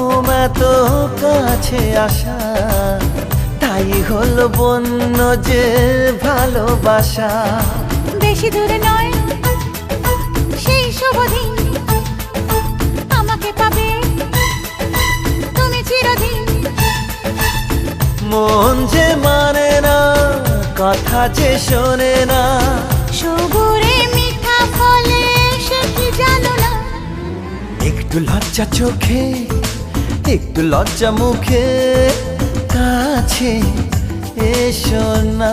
ঘুম এত কাছে আসা, তাই হলো বন্য যে ভালোবাসা। বেশি দূরে নয় সেই শুভ দিন, আমাকে পাবে তুমি চিরদিন। মন যে মানে না, কথা যে শোনে না, সবুরে মিঠা ফলে সে কি জানো না। একটু লজ্জা চোখে একটু লজ্জা মুখে, কাছে এসো না।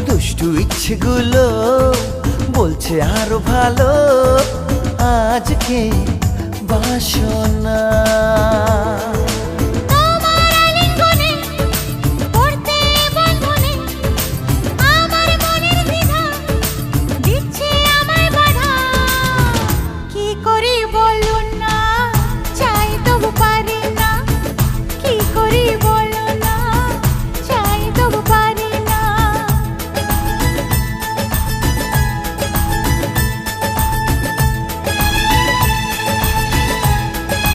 দুষ্টু ইচ্ছেগুলো বলছে আরো ভালো, আজকে বাসনা।